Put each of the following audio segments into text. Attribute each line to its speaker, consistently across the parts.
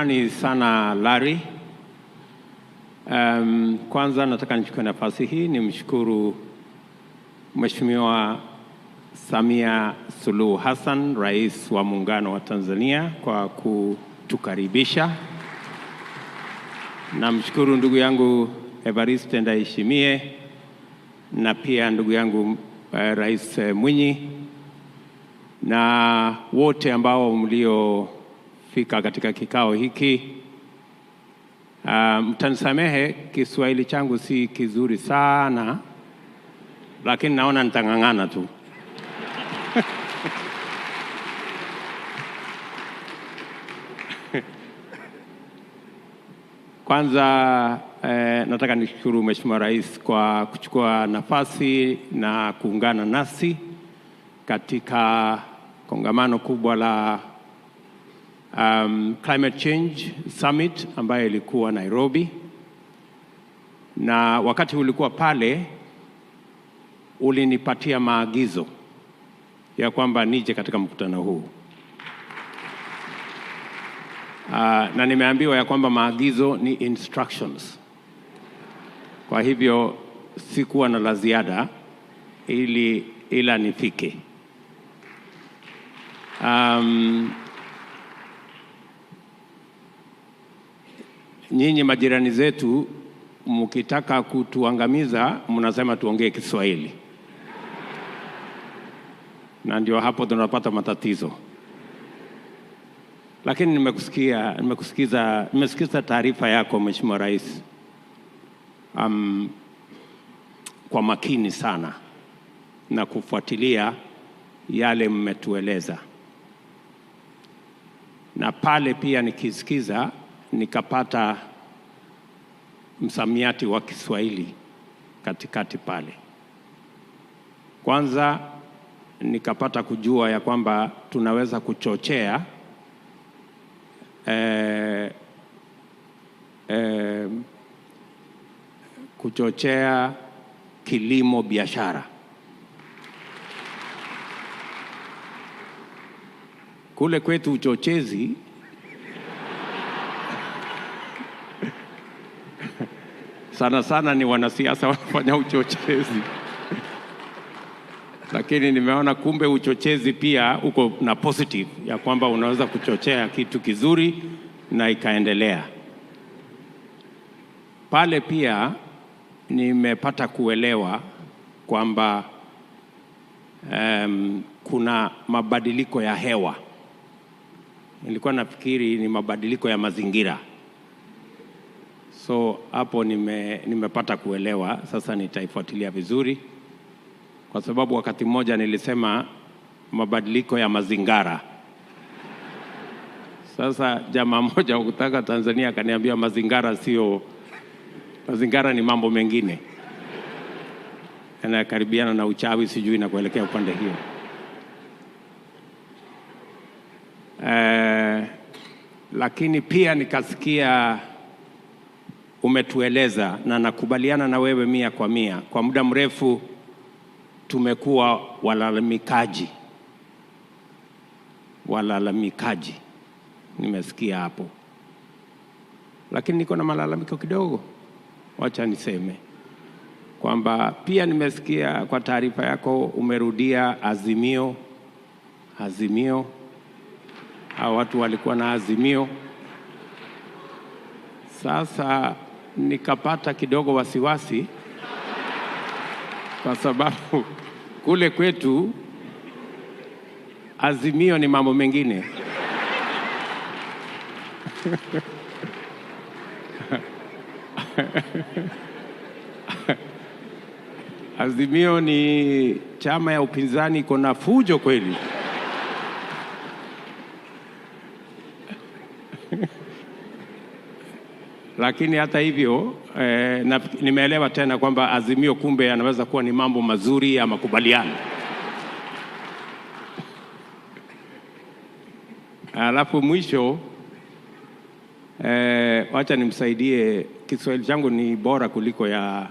Speaker 1: Ni sana Larry. Kwanza nataka nichukue nafasi hii nimshukuru Mheshimiwa Samia Suluhu Hassan, Rais wa Muungano wa Tanzania kwa kutukaribisha. Namshukuru ndugu yangu Evariste Ndayishimiye na pia ndugu yangu Rais Mwinyi na wote ambao mliofika katika kikao hiki. Mtanisamehe Kiswahili changu si kizuri sana, lakini naona nitang'ang'ana tu. Kwanza nataka nishukuru Mheshimiwa Rais kwa kuchukua nafasi na kuungana nasi katika kongamano kubwa la Climate Change Summit ambayo ilikuwa Nairobi. Na wakati ulikuwa pale ulinipatia maagizo ya kwamba nije katika mkutano huu. Na nimeambiwa ya kwamba maagizo ni instructions. Kwa hivyo sikuwa na la ziada ila nifike. Nyinyi majirani zetu mkitaka kutuangamiza mnasema tuongee Kiswahili. Na ndio hapo tunapata matatizo. Lakini nimesikiza taarifa yako Mheshimiwa Rais kwa makini sana na kufuatilia yale mmetueleza. Na pale pia nikisikiza nikapata msamiati wa Kiswahili katikati pale. Kwanza nikapata kujua ya kwamba tunaweza kuchochea kilimo biashara. Kule kwetu uchochezi sana ni wanasiasa wanafanya uchochezi. Lakini nimeona kumbe uchochezi pia uko na positive ya kwamba unaweza kuchochea kitu kizuri na ikaendelea. Pale pia nimepata kuelewa kwamba kuna mabadiliko ya hewa. Nilikuwa nafikiri ni mabadiliko ya mazingira. So hapo nimepata kuelewa, sasa nitaifuatilia vizuri. Kwa sababu wakati mmoja nilisema mabadiliko ya mazingara. Sasa jamaa mmoja kutoka Tanzania akaniambia mazingara ni mambo mengine. Yanakaribiana na uchawi sijui na kuelekea upande hiyo. Lakini pia nikasikia umetueleza na nakubaliana na wewe 100%. Kwa muda mrefu tumekuwa walalamikaji. Nimesikia hapo. Lakini niko na malalamiko kidogo. Wacha niseme kwamba pia nimesikia kwa taarifa yako umerudia Azimio. Hao watu walikuwa na Azimio. Sasa nikapata kidogo wasiwasi kwa sababu kule kwetu Azimio ni mambo mengine. Azimio ni chama ya upinzani kuna fujo kweli. Lakini hata hivyo nimeelewa tena kwamba Azimio kumbe yanaweza kuwa ni mambo mazuri ya makubaliano. Alafu mwisho wacha nimsaidie, Kiswahili changu ni bora kuliko ya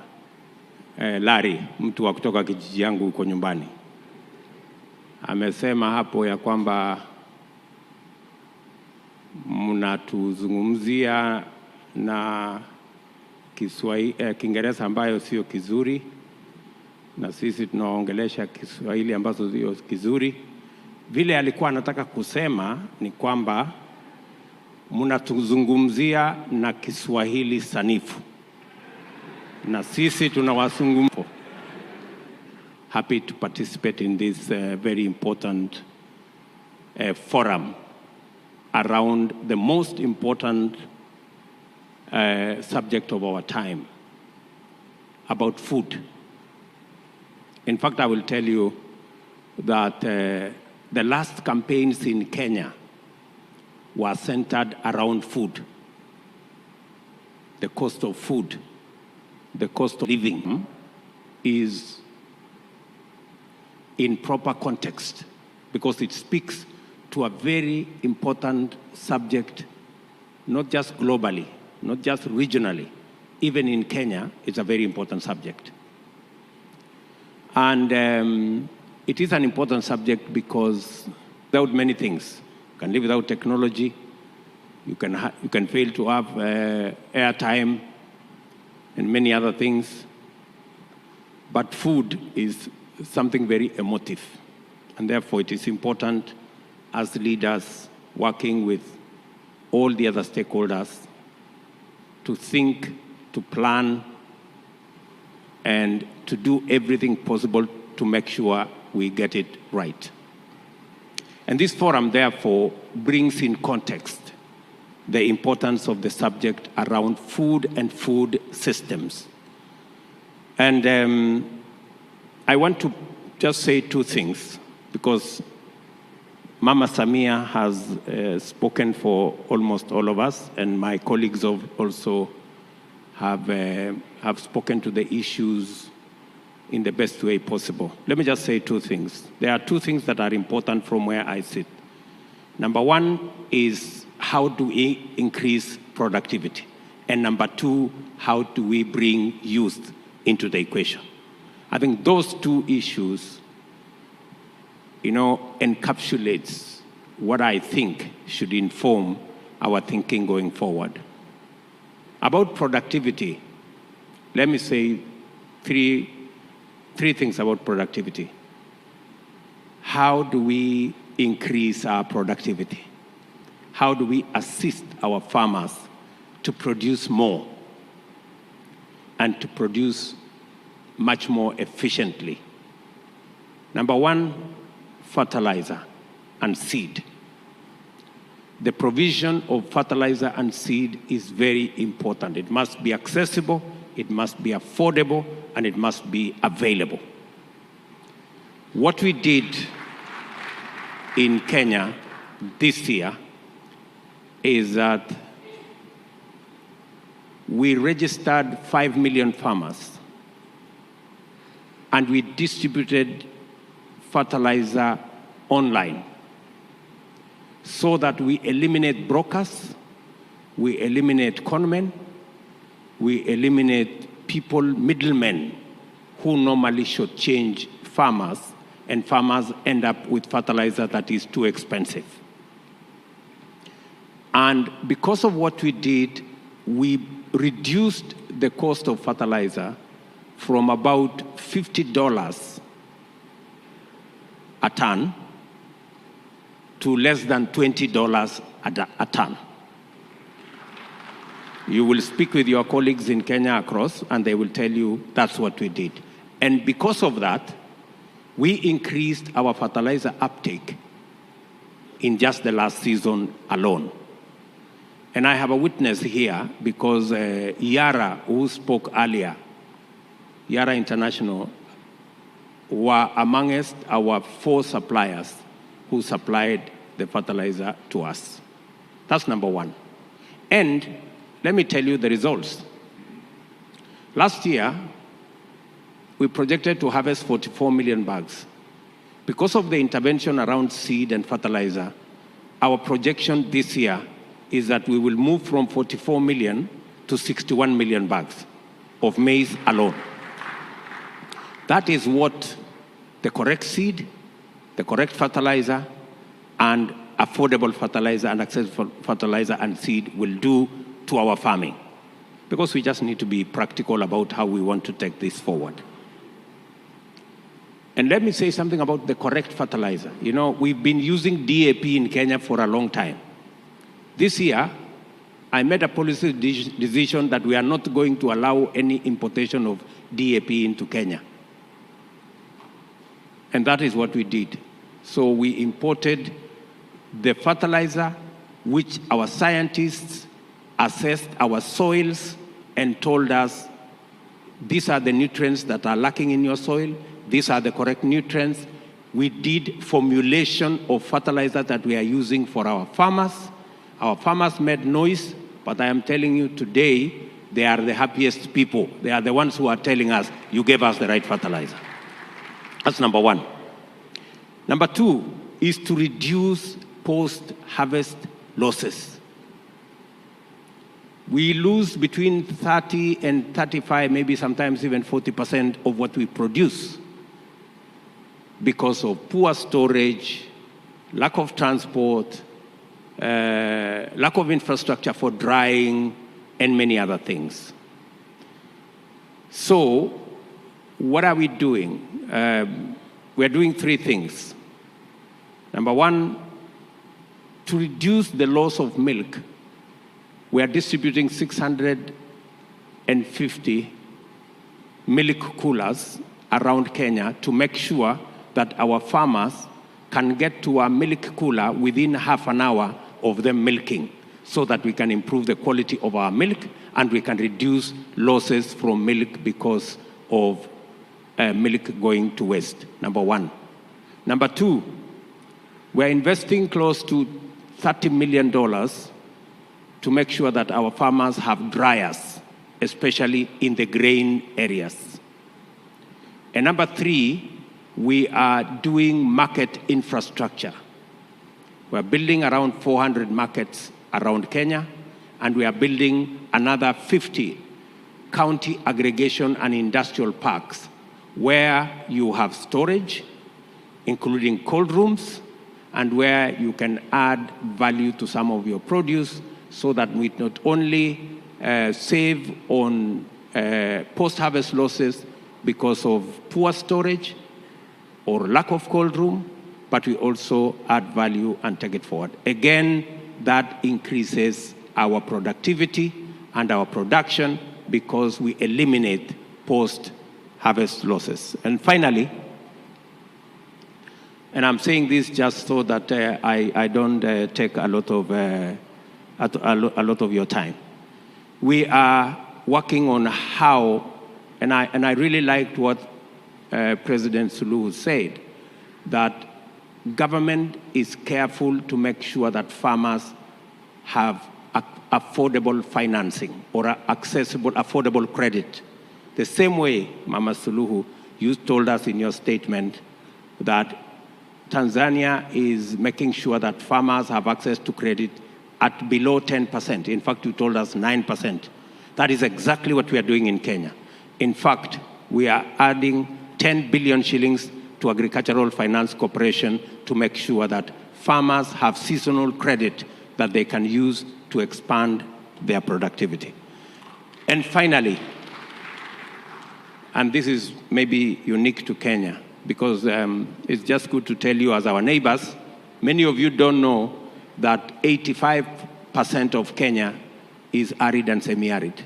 Speaker 1: Larry, mtu wa kutoka kijiji yangu huko nyumbani. Amesema hapo ya kwamba mnatuzungumzia na Kiingereza ambayo sio kizuri, na sisi tunaongelesha Kiswahili ambazo sio kizuri. Vile alikuwa anataka kusema ni kwamba mnatuzungumzia na Kiswahili sanifu, na sisi tunawazungumza. Happy to participate in this very important forum around the most important subject of our time, about food. In fact, I will tell you that the last campaigns in Kenya were centered around food. The cost of food, the cost of living is in proper context because it speaks to a very important subject, not just globally, not just regionally, even in Kenya, it's a very important subject. And it is an important subject because without many things, you can live without technology, you can fail to have airtime and many other things, but food is something very emotive, and therefore it is important as leaders working with all the other stakeholders to think, to plan, and to do everything possible to make sure we get it right. And this forum, therefore, brings in context the importance of the subject around food and food systems. And I want to just say two things, because Mama Samia has spoken for almost all of us, and my colleagues also have spoken to the issues in the best way possible. Let me just say two things. There are two things that are important from where I sit. Number one is how do we increase productivity? And number two, how do we bring youth into the equation? I think those two issues, encapsulates what I think should inform our thinking going forward. About productivity, let me say three things about productivity. How do we increase our productivity? How do we assist our farmers to produce more and to produce much more efficiently? Number one, fertilizer and seed. The provision of fertilizer and seed is very important. It must be accessible, it must be affordable, and it must be available. What we did in Kenya this year is that we registered 5 million farmers, and we distributed fertilizer online so that we eliminate brokers, we eliminate conmen, we eliminate people, middlemen, who normally should change farmers, and farmers end up with fertilizer that is too expensive. And because of what we did, we reduced the cost of fertilizer from about $50 a ton to less than $20 a ton. You will speak with your colleagues in Kenya across, and they will tell you that's what we did. And because of that, we increased our fertilizer uptake in just the last season alone. And I have a witness here because Yara, who spoke earlier, Yara International, were amongst our 4 suppliers who supplied the fertilizer to us. That's number one. And let me tell you the results. Last year, we projected to harvest 44 million bags. Because of the intervention around seed and fertilizer, our projection this year is that we will move from 44 million to 61 million bags of maize alone. That is what the correct seed, the correct fertilizer, and affordable fertilizer and accessible fertilizer and seed will do to our farming. Because we just need to be practical about how we want to take this forward. And let me say something about the correct fertilizer. You know, we've been using DAP in Kenya for a long time. This year, I made a policy decision that we are not going to allow any importation of DAP into Kenya. And that is what we did. So we imported the fertilizer which our scientists assessed our soils and told us, these are the nutrients that are lacking in your soil, these are the correct nutrients. We did formulation of fertilizer that we are using for our farmers. Our farmers made noise, but I am telling you today, they are the happiest people. They are the ones who are telling us, you gave us the right fertilizer. That's number one. Number two is to reduce post-harvest losses. We lose between 30 and 35, maybe sometimes even 40% of what we produce because of poor storage, lack of transport, lack of infrastructure for drying, and many other things. So, what are we doing? We're doing three things. Number one, to reduce the loss of milk, we are distributing 650 milk coolers around Kenya to make sure that our farmers can get to a milk cooler within half an hour of them milking, so that we can improve the quality of our milk and we can reduce losses from milk because of milk going to waste, number one. Number two, we're investing close to $30 million to make sure that our farmers have dryers, especially in the grain areas. And number three, we are doing market infrastructure. We're building around 400 markets around Kenya, and we are building another 50 county aggregation and industrial parks where you have storage, including cold rooms, and where you can add value to some of your produce so that we not only save on post-harvest losses because of poor storage or lack of cold room, but we also add value and take it forward. Again, that increases our productivity and our production because we eliminate post-harvest losses. And finally, and I'm saying this just so that I don't take a lot of your time. We are working on how, and I really liked what President Suluhu said, that government is careful to make sure that farmers have affordable financing or accessible, affordable credit. The same way, Mama Suluhu, you told us in your statement that Tanzania is making sure that farmers have access to credit at below 10%. In fact, you told us 9%. That is exactly what we are doing in Kenya. In fact, we are adding 10 billion shillings to Agricultural Finance Corporation to make sure that farmers have seasonal credit that they can use to expand their productivity. And finally, and this is maybe unique to Kenya, because it's just good to tell you as our neighbors, many of you don't know that 85% of Kenya is arid and semi-arid.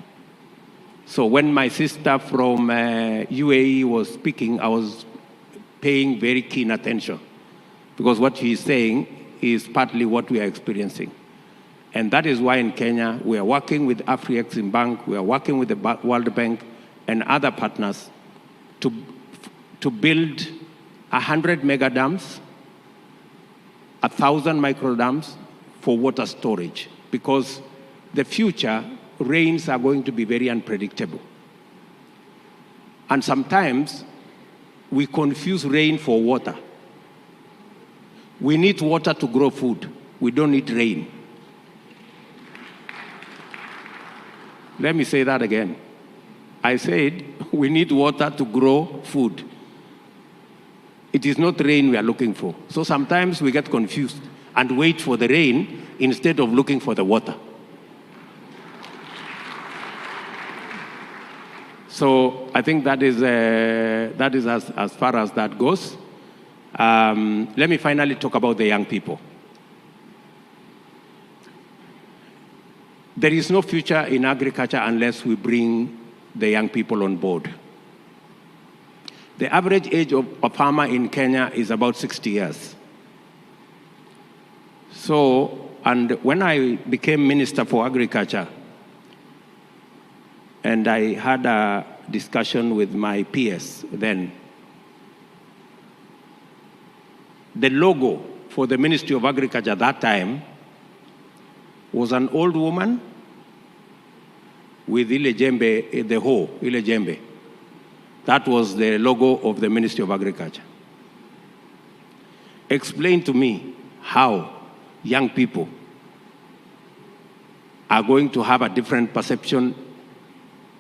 Speaker 1: So when my sister from UAE was speaking, I was paying very keen attention, because what she's saying is partly what we are experiencing. And that is why in Kenya, we are working with Afri-Exim Bank, we are working with the World Bank and other partners to build 100 mega dams, 1,000 micro dams for water storage, because the future rains are going to be very unpredictable. And sometimes we confuse rain for water. We need water to grow food. We don't need rain. Let me say that again. I said we need water to grow food. It is not rain we are looking for. So sometimes we get confused. and wait for the rain instead of looking for the water. So I think that is as far as that goes. Let me finally talk about the young people. There is no future in agriculture unless we bring the young people on board. The average age of a farmer in Kenya is about 60 years. So, and when I became Minister for Agriculture, and I had a discussion with my peers then, the logo for the Ministry of Agriculture at that time was an old woman with ile jembe, the hoe, ile jembe. That was the logo of the Ministry of Agriculture. Explain to me how young people are going to have a different perception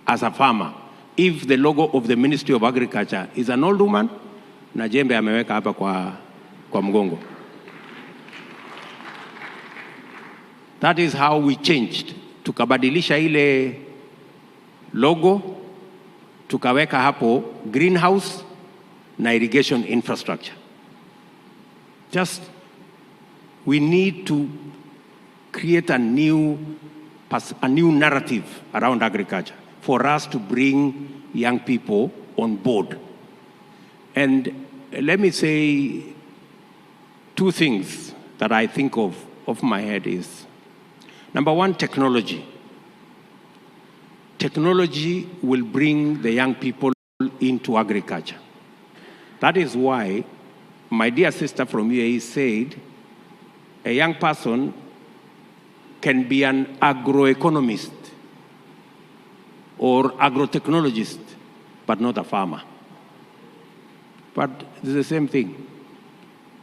Speaker 1: as a farmer if the logo of the Ministry of Agriculture is an old woman na jembe ameweka hapa kwa mgongo. That is how we changed. Tukabadilisha ile logo, tukaweka hapo greenhouse na irrigation infrastructure. Just, we need to create a new narrative around agriculture for us to bring young people on board. And let me say two things that I think of my head is, number one, technology. Technology will bring the young people into agriculture. That is why my dear sister from UAE said a young person can be an agroeconomist or agrotechnologist, but not a farmer. But it's the same thing,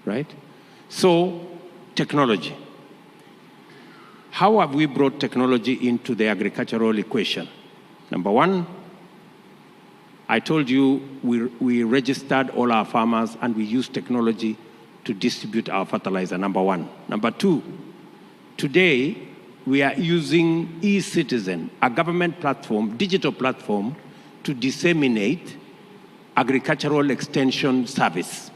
Speaker 1: right? So, technology. How have we brought technology into the agricultural equation? Number one, I told you we registered all our farmers and we use technology to distribute our fertilizer, number one. Number two, today we are using e-Citizen, a government platform, digital platform, to disseminate agricultural extension service.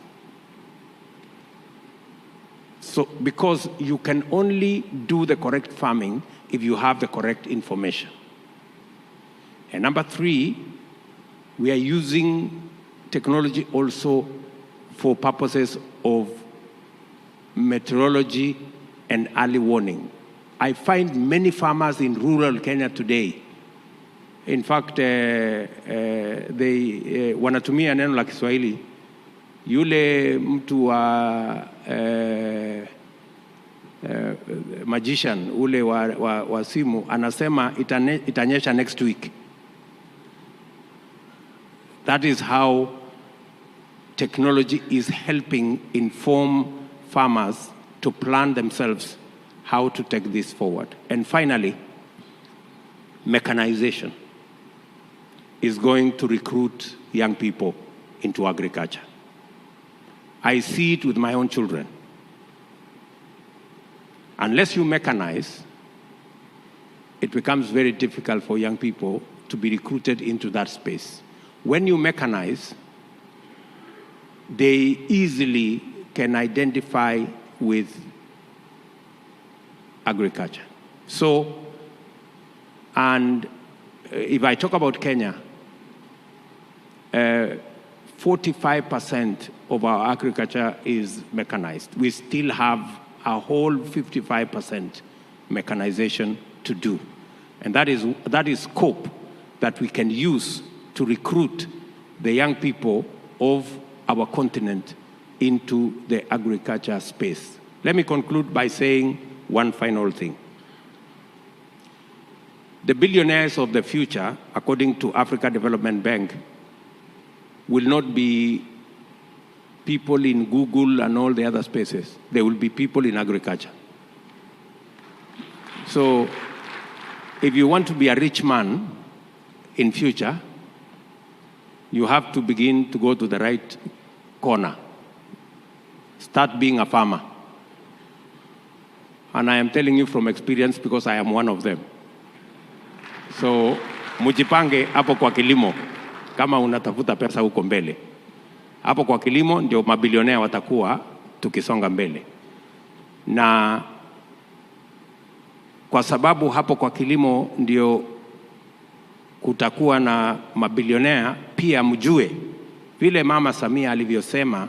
Speaker 1: So, because you can only do the correct farming if you have the correct information. And number three, we are using technology also for purposes of meteorology and early warning. I find many farmers in rural Kenya today, in fact, wanatumia neno la Kiswahili, yule mtu wa magician, ule wa simu, anasema itanyesha next week. That is how technology is helping inform farmers to plan themselves how to take this forward. And finally, mechanization is going to recruit young people into agriculture. I see it with my own children. Unless you mechanize, it becomes very difficult for young people to be recruited into that space. When you mechanize, they easily can identify with agriculture. So, and if I talk about Kenya, 45% of our agriculture is mechanized. We still have a whole 55% mechanization to do. And that is scope that we can use to recruit the young people of our continent into the agriculture space. Let me conclude by saying one final thing. The billionaires of the future, according to Africa Development Bank, will not be people in Google and all the other spaces. They will be people in agriculture. So if you want to be a rich man in future, you have to begin to go to the right corner. Start being a farmer. And I am telling you from experience because I am one of them. So, mujipange hapo kwa kilimo kama unatafuta pesa huko mbele. Hapo kwa kilimo ndio mabilionea watakuwa tukisonga mbele. Na kwa sababu hapo kwa kilimo ndio kutakuwa na mabilionea, pia mjue vile Mama Samia alivyosema,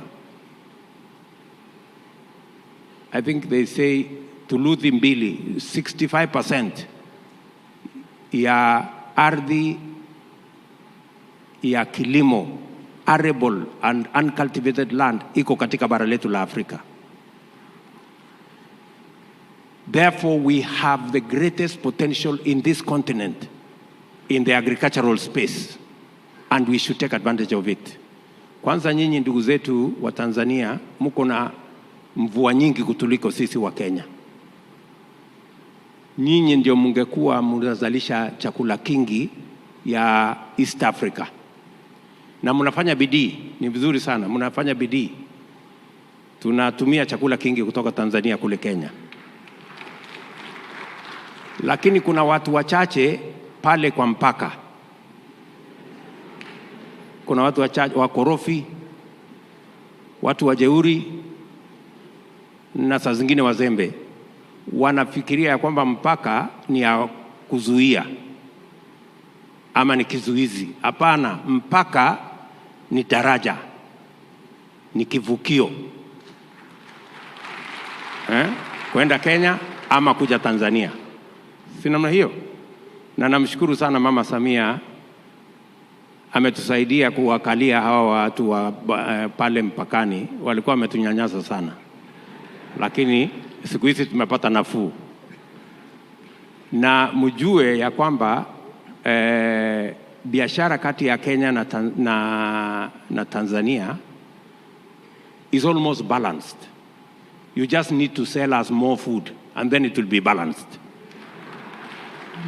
Speaker 1: I think they say thuluthi mbili, 65% ya ardhi ya kilimo, arable and uncultivated land, iko katika bara letu la Afrika. Therefore, we have the greatest potential in this continent in the agricultural space, and we should take advantage of it. Kwanza nyinyi ndugu zetu wa Tanzania, mko na mvua nyingi kutuliko sisi wa Kenya. Nyinyi ndio mungekuwa mnazalisha chakula kingi ya East Africa. Na mnafanya bidii, ni vizuri sana, mnafanya bidii. Tunatumia chakula kingi kutoka Tanzania kule Kenya. Lakini kuna watu wachache pale kwa mpaka. Kuna watu wachache wakorofi, watu wajeuri, na saa zingine wazembe. Wanafikiria kwamba mpaka ni ya kuzuia ama ni kizuizi. Hapana, mpaka ni daraja, ni kivukio. Kwenda Kenya ama kuja Tanzania. Si namna hiyo? Na namshukuru sana Mama Samia, ametusaidia kuwakalia hawa watu wa pale mpakani. Walikuwa wametunyanyasa sana, lakini siku hizi tumepata nafuu. Na mjue ya kwamba biashara kati ya Kenya na Tanzania is almost balanced. You just need to sell us more food and then it will be balanced.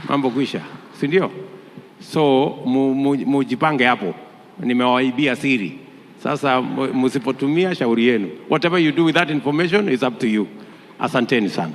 Speaker 1: Mambo kwisha, si ndio? So mujipange hapo. Nimewaibia siri. Sasa msipotumia shauri yenu. Whatever you do with that information is up to you. Asanteni sana.